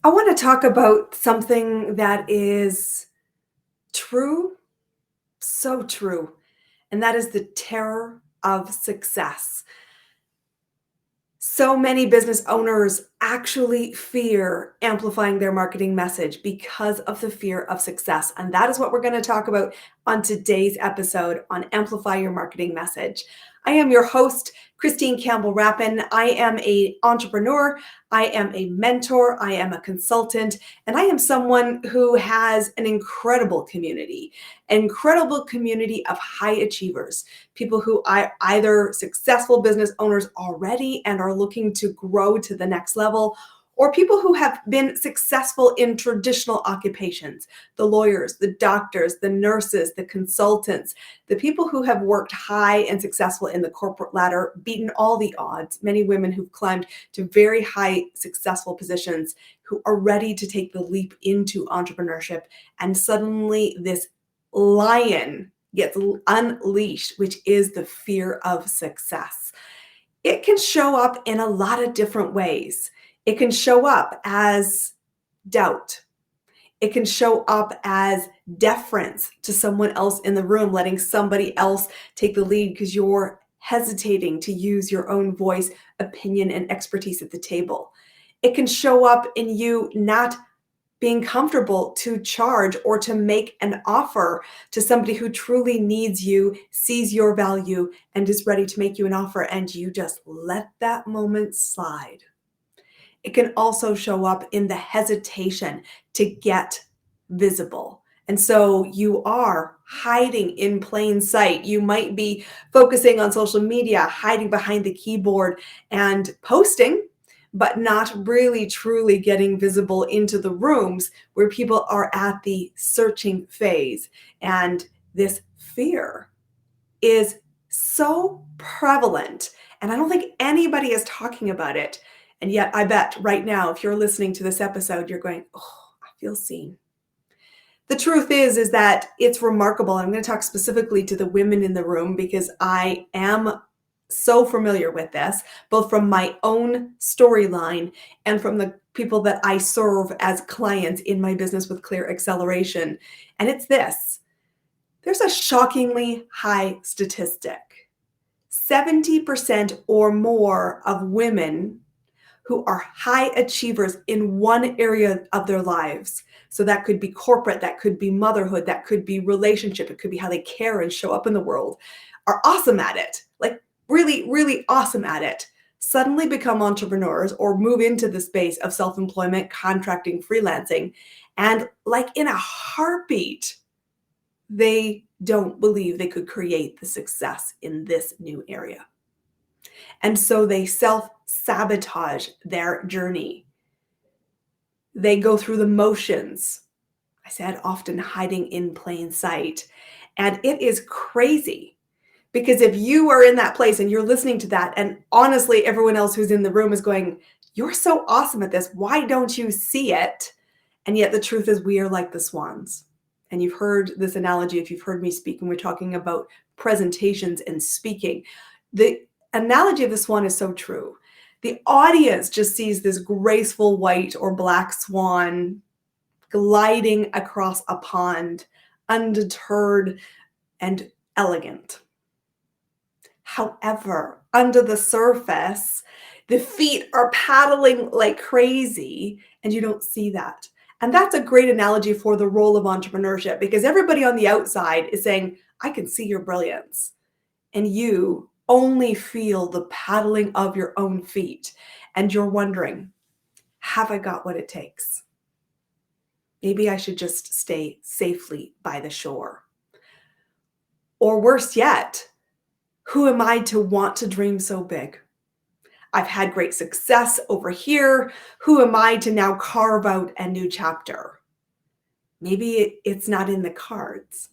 I want to talk about something that is true, so true, and that is the terror of success. So many business owners actually fear amplifying their marketing message because of the fear of success. And that is what we're going to talk about on today's episode on Amplify Your Marketing Message. I am your host, Christine Campbell Rapin. I am an entrepreneur. I am a mentor. I am a consultant. And I am someone who has an incredible community of high achievers, people who are either successful business owners already and are looking to grow to the next level, or people who have been successful in traditional occupations, the lawyers, the doctors, the nurses, the consultants, the people who have worked high and successful in the corporate ladder, beaten all the odds, many women who've climbed to very high successful positions, who are ready to take the leap into entrepreneurship. And suddenly this lion gets unleashed, which is the fear of success. It can show up in a lot of different ways. It can show up as doubt. It can show up as deference to someone else in the room, letting somebody else take the lead because you're hesitating to use your own voice, opinion, and expertise at the table. It can show up in you not being comfortable to charge or to make an offer to somebody who truly needs you, sees your value, and is ready to make you an offer, and you just let that moment slide. It can also show up in the hesitation to get visible. And so you are hiding in plain sight. You might be focusing on social media, hiding behind the keyboard and posting, but not really truly getting visible into the rooms where people are at the searching phase. And this fear is so prevalent. And I don't think anybody is talking about it. And yet I bet right now, if you're listening to this episode, you're going, oh, I feel seen. The truth is that it's remarkable. I'm going to talk specifically to the women in the room because I am so familiar with this, both from my own storyline and from the people that I serve as clients in my business with Clear Acceleration. And it's this. There's a shockingly high statistic. 70% or more of women who are high achievers in one area of their lives. So that could be corporate, that could be motherhood, that could be relationship, it could be how they care and show up in the world, are awesome at it, like really, really awesome at it, suddenly become entrepreneurs or move into the space of self-employment, contracting, freelancing, and like in a heartbeat, they don't believe they could create the success in this new area. And so they self-sabotage their journey. They go through the motions. I said often hiding in plain sight. And it is crazy because if you are in that place and you're listening to that, and honestly, everyone else who's in the room is going, you're so awesome at this. Why don't you see it? And yet the truth is we are like the swans. And you've heard this analogy if you've heard me speak, and we're talking about presentations and speaking. The analogy of the swan is so true. The audience just sees this graceful white or black swan gliding across a pond, undeterred and elegant. However, under the surface, the feet are paddling like crazy, and you don't see that. And that's a great analogy for the role of entrepreneurship because everybody on the outside is saying, I can see your brilliance. And you only feel the paddling of your own feet. And you're wondering, have I got what it takes? Maybe I should just stay safely by the shore. Or worse yet, who am I to want to dream so big? I've had great success over here. Who am I to now carve out a new chapter? Maybe it's not in the cards.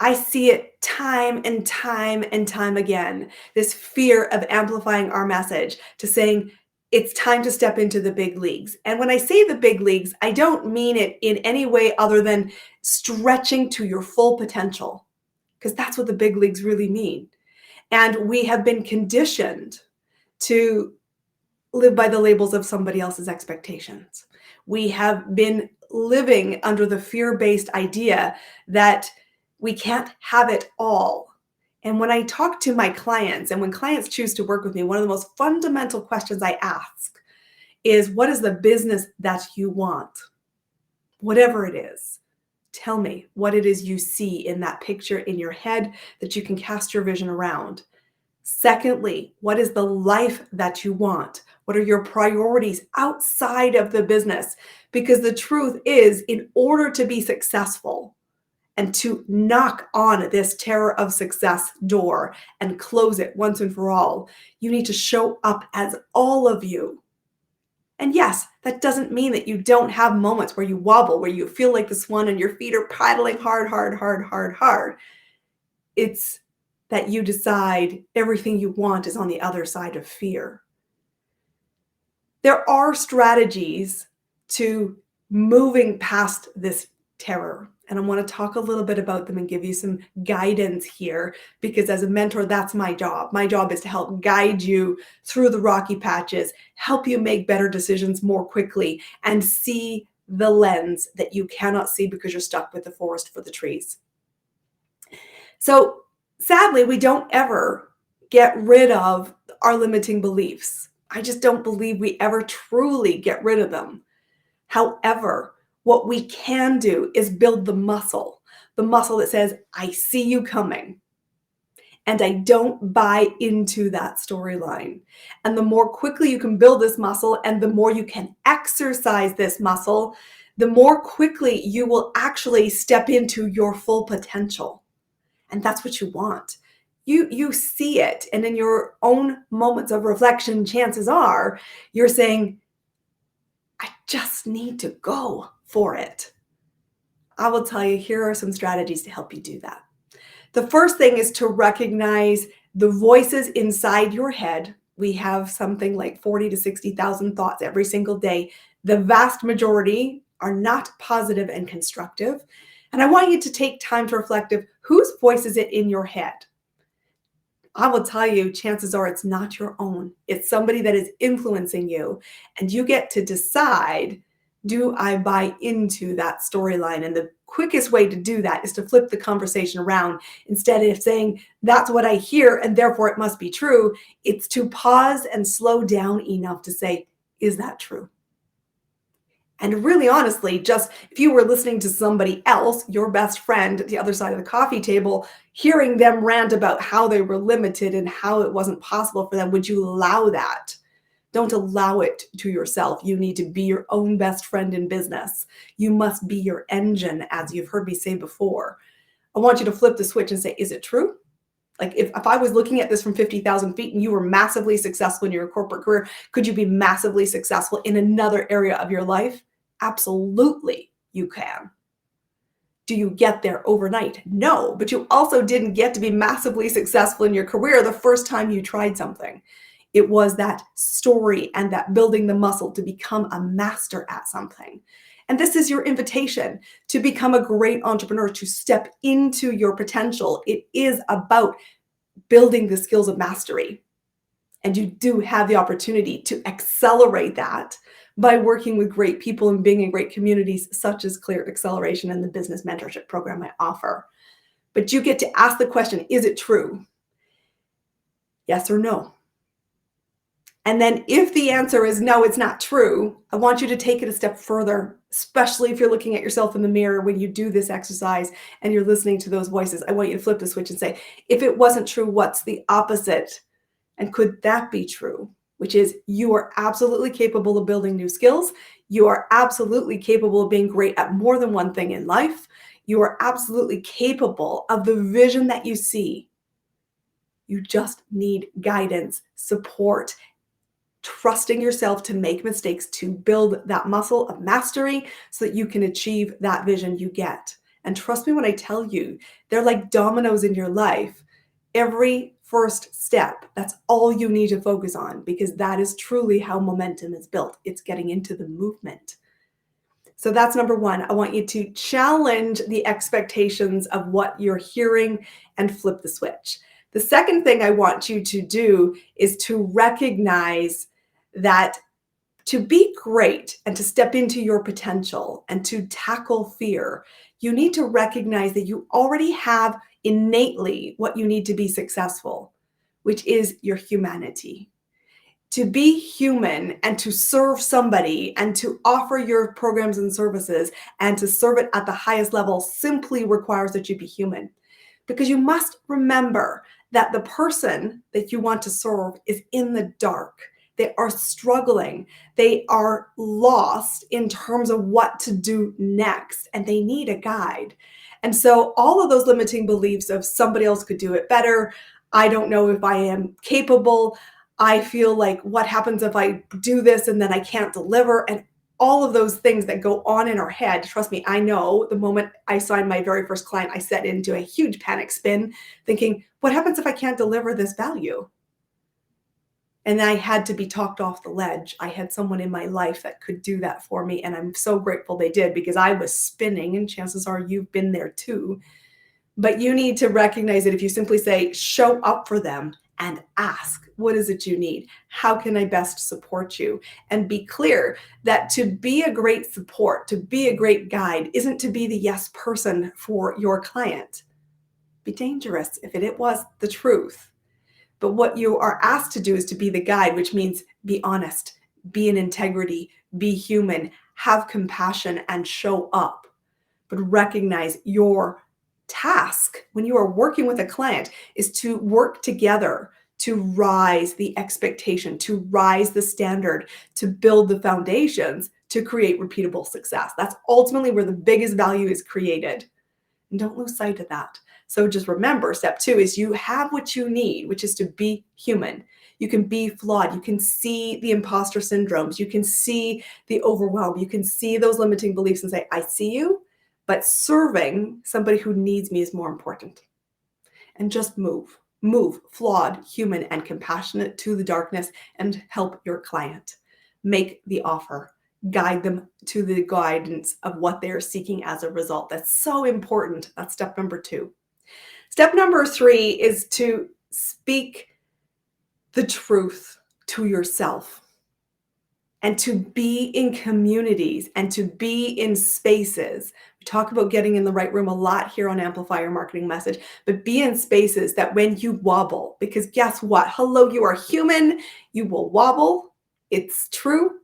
I see it time and time and time again, this fear of amplifying our message to saying it's time to step into the big leagues. And when I say the big leagues, I don't mean it in any way other than stretching to your full potential, because that's what the big leagues really mean. And we have been conditioned to live by the labels of somebody else's expectations. We have been living under the fear-based idea that we can't have it all. And when I talk to my clients and when clients choose to work with me, one of the most fundamental questions I ask is, what is the business that you want? Whatever it is, tell me what it is you see in that picture in your head that you can cast your vision around. Secondly, what is the life that you want? What are your priorities outside of the business? Because the truth is, in order to be successful and to knock on this terror of success door and close it once and for all, you need to show up as all of you. And yes, that doesn't mean that you don't have moments where you wobble, where you feel like the swan and your feet are paddling hard, hard, hard, hard, hard. It's that you decide everything you want is on the other side of fear. There are strategies to moving past this terror. And I want to talk a little bit about them and give you some guidance here, because as a mentor, that's my job. My job is to help guide you through the rocky patches, help you make better decisions more quickly, and see the lens that you cannot see because you're stuck with the forest for the trees. So sadly, we don't ever get rid of our limiting beliefs. I just don't believe we ever truly get rid of them. However, what we can do is build the muscle that says, I see you coming, and I don't buy into that storyline. And the more quickly you can build this muscle and the more you can exercise this muscle, the more quickly you will actually step into your full potential. And that's what you want. You see it, and in your own moments of reflection, chances are you're saying, I just need to go for it. I will tell you, here are some strategies to help you do that. The first thing is to recognize the voices inside your head. We have something like 40 to 60,000 thoughts every single day. The vast majority are not positive and constructive. And I want you to take time to reflect of whose voice is it in your head. I will tell you, chances are it's not your own. It's somebody that is influencing you. And you get to decide, do I buy into that storyline? And the quickest way to do that is to flip the conversation around. Instead of saying, that's what I hear and therefore it must be true, it's to pause and slow down enough to say, is that true? And really honestly, just if you were listening to somebody else, your best friend at the other side of the coffee table, hearing them rant about how they were limited and how it wasn't possible for them, would you allow that? Don't allow it to yourself. You need to be your own best friend in business. You must be your engine, as you've heard me say before. I want you to flip the switch and say, is it true? Like if I was looking at this from 50,000 feet and you were massively successful in your corporate career, could you be massively successful in another area of your life? Absolutely, you can. Do you get there overnight? No, but you also didn't get to be massively successful in your career the first time you tried something. It was that story and that building the muscle to become a master at something. And this is your invitation to become a great entrepreneur, to step into your potential. It is about building the skills of mastery. And you do have the opportunity to accelerate that by working with great people and being in great communities such as Clear Acceleration and the business mentorship program I offer. But you get to ask the question, is it true? Yes or no? And then if the answer is no, it's not true, I want you to take it a step further, especially if you're looking at yourself in the mirror when you do this exercise and you're listening to those voices. I want you to flip the switch and say, if it wasn't true, what's the opposite? And could that be true? Which is, you are absolutely capable of building new skills. You are absolutely capable of being great at more than one thing in life. You are absolutely capable of the vision that you see. You just need guidance, support, trusting yourself to make mistakes, to build that muscle of mastery so that you can achieve that vision you get. And trust me when I tell you, they're like dominoes in your life. Every first step, that's all you need to focus on, because that is truly how momentum is built. It's getting into the movement. So that's number one. I want you to challenge the expectations of what you're hearing and flip the switch. The second thing I want you to do is to recognize that to be great and to step into your potential and to tackle fear, you need to recognize that you already have innately what you need to be successful, which is your humanity. To be human and to serve somebody and to offer your programs and services and to serve it at the highest level simply requires that you be human. Because you must remember that the person that you want to serve is in the dark. They are struggling. They are lost in terms of what to do next, and they need a guide. And so, all of those limiting beliefs of somebody else could do it better, I don't know if I am capable, I feel like what happens if I do this and then I can't deliver, and all of those things that go on in our head. Trust me, I know the moment I signed my very first client, I set into a huge panic spin thinking, what happens if I can't deliver this value? And I had to be talked off the ledge. I had someone in my life that could do that for me. And I'm so grateful they did, because I was spinning, and chances are you've been there too. But you need to recognize that if you simply say, show up for them and ask, what is it you need? How can I best support you? And be clear that to be a great support, to be a great guide, isn't to be the yes person for your client. Be dangerous if it was the truth. But what you are asked to do is to be the guide, which means be honest, be in integrity, be human, have compassion, and show up. But recognize your task when you are working with a client is to work together to rise the expectation, to rise the standard, to build the foundations, to create repeatable success. That's ultimately where the biggest value is created. And don't lose sight of that. So just remember, step 2 is you have what you need, which is to be human. You can be flawed. You can see the imposter syndromes. You can see the overwhelm. You can see those limiting beliefs and say, I see you, but serving somebody who needs me is more important. And just move, flawed, human, and compassionate to the darkness, and help your client. Make the offer. Guide them to the guidance of what they are seeking as a result. That's so important. That's step number 2. Step number 3 is to speak the truth to yourself, and to be in communities and to be in spaces. We talk about getting in the right room a lot here on Amplify Your Marketing Message, but be in spaces that when you wobble, because guess what? Hello, you are human. You will wobble. It's true.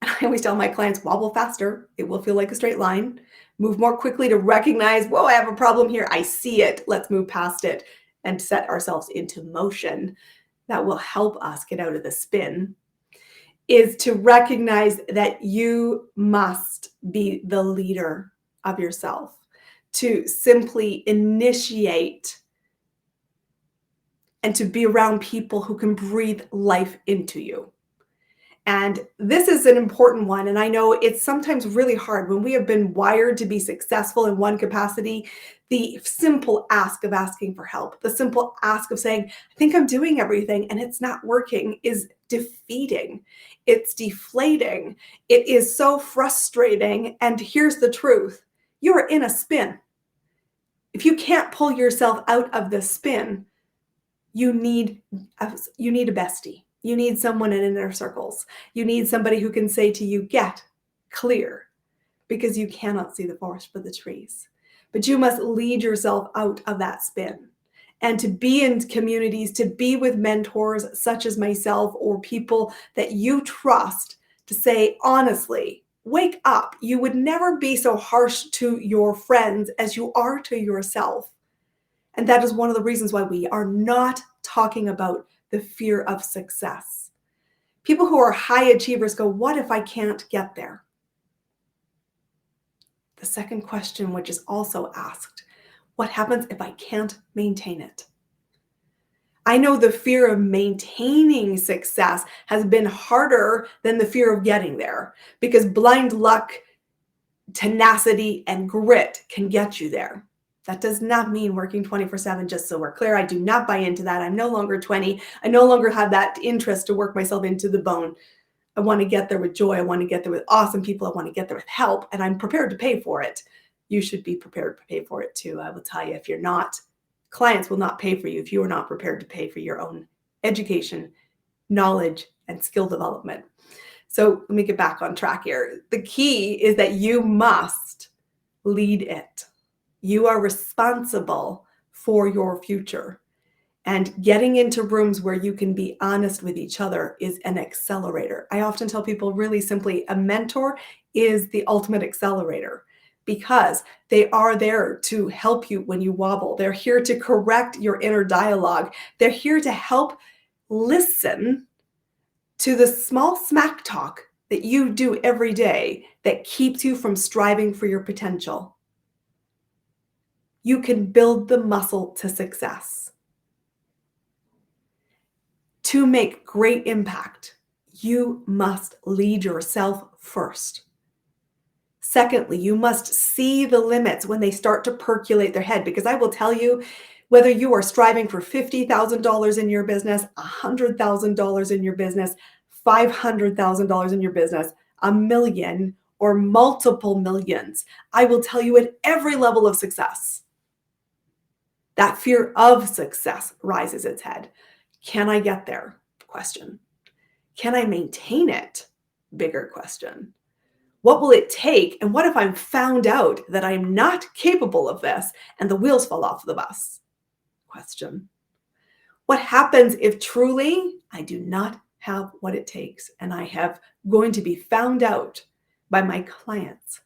I always tell my clients, wobble faster. It will feel like a straight line. Move more quickly to recognize, whoa, I have a problem here. I see it. Let's move past it and set ourselves into motion. That will help us get out of the spin. Is to recognize that you must be the leader of yourself, to simply initiate and to be around people who can breathe life into you. And this is an important one. And I know it's sometimes really hard when we have been wired to be successful in one capacity. The simple ask of asking for help, the simple ask of saying, I think I'm doing everything and it's not working, is defeating. It's deflating. It is so frustrating. And here's the truth. You're in a spin. If you can't pull yourself out of the spin, you need a bestie. You need someone in inner circles. You need somebody who can say to you, get clear, because you cannot see the forest for the trees. But you must lead yourself out of that spin. And to be in communities, to be with mentors such as myself or people that you trust, to say, honestly, wake up. You would never be so harsh to your friends as you are to yourself. And that is one of the reasons why we are not talking about the fear of success. People who are high achievers go, what if I can't get there? The second question, which is also asked, what happens if I can't maintain it? I know the fear of maintaining success has been harder than the fear of getting there, because blind luck, tenacity, and grit can get you there. That does not mean working 24/7, just so we're clear. I do not buy into that. I'm no longer 20. I no longer have that interest to work myself into the bone. I want to get there with joy. I want to get there with awesome people. I want to get there with help, and I'm prepared to pay for it. You should be prepared to pay for it too. I will tell you, if you're not, clients will not pay for you if you are not prepared to pay for your own education, knowledge, and skill development. So let me get back on track here. The key is that you must lead it. You are responsible for your future. And getting into rooms where you can be honest with each other is an accelerator. I often tell people really simply, a mentor is the ultimate accelerator because they are there to help you when you wobble. They're here to correct your inner dialogue. They're here to help listen to the small smack talk that you do every day that keeps you from striving for your potential. You can build the muscle to success. To make great impact, you must lead yourself first. Secondly, you must see the limits when they start to percolate their head, because I will tell you, whether you are striving for $50,000 in your business, $100,000 in your business, $500,000 in your business, $1 million, or multiple millions, I will tell you at every level of success, that fear of success rises its head. Can I get there? Question. Can I maintain it? Bigger question. What will it take? And what if I'm found out that I'm not capable of this and the wheels fall off the bus? Question. What happens if truly I do not have what it takes and I have going to be found out by my clients,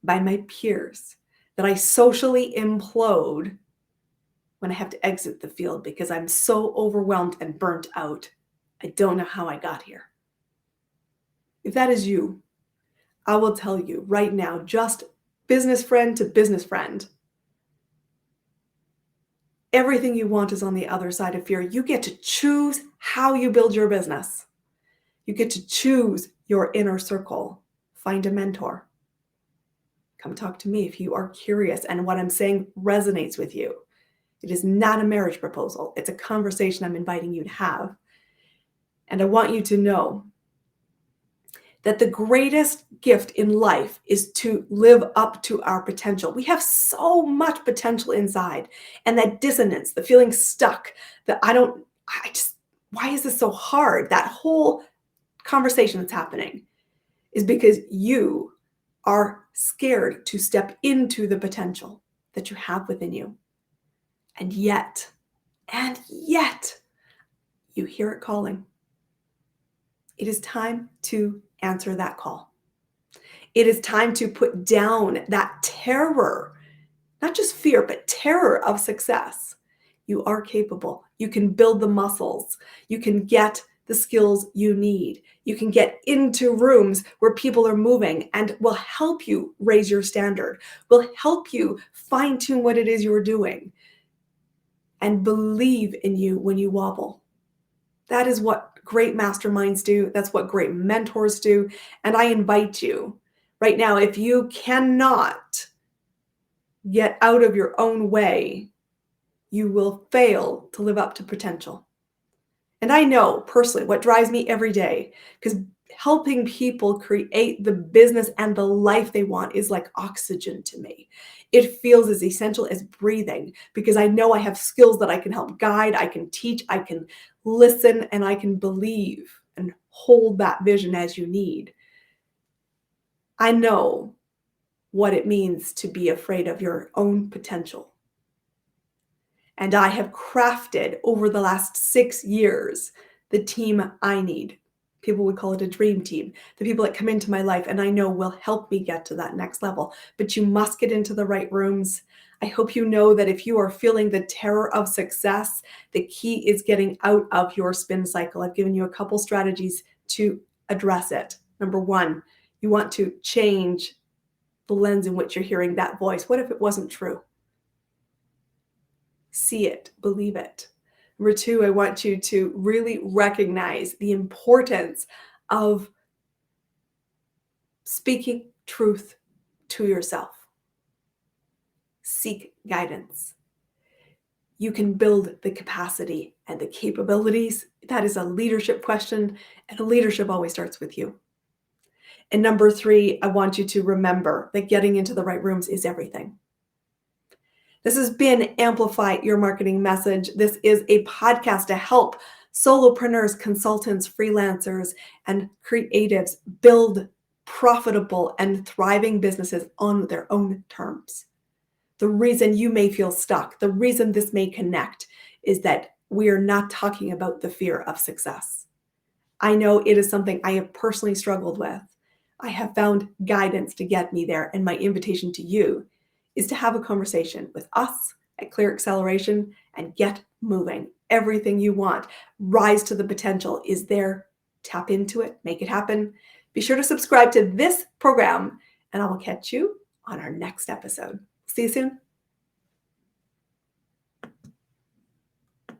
by my peers, that I socially implode when I have to exit the field because I'm so overwhelmed and burnt out? I don't know how I got here. If that is you, I will tell you right now, just business friend to business friend, everything you want is on the other side of fear. You get to choose how you build your business. You get to choose your inner circle. Find a mentor. Come talk to me if you are curious and what I'm saying resonates with you. It is not a marriage proposal. It's a conversation I'm inviting you to have. And I want you to know that the greatest gift in life is to live up to our potential. We have so much potential inside, and that dissonance, the feeling stuck, that why is this so hard? That whole conversation that's happening is because you are scared to step into the potential that you have within you. And yet, you hear it calling. It is time to answer that call. It is time to put down that terror, not just fear, but terror of success. You are capable. You can build the muscles. You can get the skills you need. You can get into rooms where people are moving and will help you raise your standard, will help you fine-tune what it is you're doing, and believe in you when you wobble. That is what great masterminds do. That's what great mentors do. And I invite you right now, if you cannot get out of your own way, you will fail to live up to potential. And I know personally what drives me every day, because helping people create the business and the life they want is like oxygen to me. It feels as essential as breathing, because I know I have skills that I can help guide, I can teach, I can listen, and I can believe and hold that vision as you need. I know what it means to be afraid of your own potential. And I have crafted over the last 6 years the team I need. People would call it a dream team. The people that come into my life and I know will help me get to that next level. But you must get into the right rooms. I hope you know that if you are feeling the terror of success, the key is getting out of your spin cycle. I've given you a couple strategies to address it. Number one, you want to change the lens in which you're hearing that voice. What if it wasn't true? See it, believe it. Number two, I want you to really recognize the importance of speaking truth to yourself. Seek guidance. You can build the capacity and the capabilities. That is a leadership question, and leadership always starts with you. And number three, I want you to remember that getting into the right rooms is everything. This has been Amplify Your Marketing Message. This is a podcast to help Solopreneurs, consultants, freelancers, and creatives build profitable and thriving businesses on their own terms. The reason you may feel stuck, the reason this may connect, is that we are not talking about the fear of success. I know it is something I have personally struggled with. I have found guidance to get me there, and my invitation to you is to have a conversation with us at Clear Acceleration and get moving. Everything you want, rise to the potential is there. Tap into it, make it happen. Be sure to subscribe to this program, and I will catch you on our next episode. See you soon.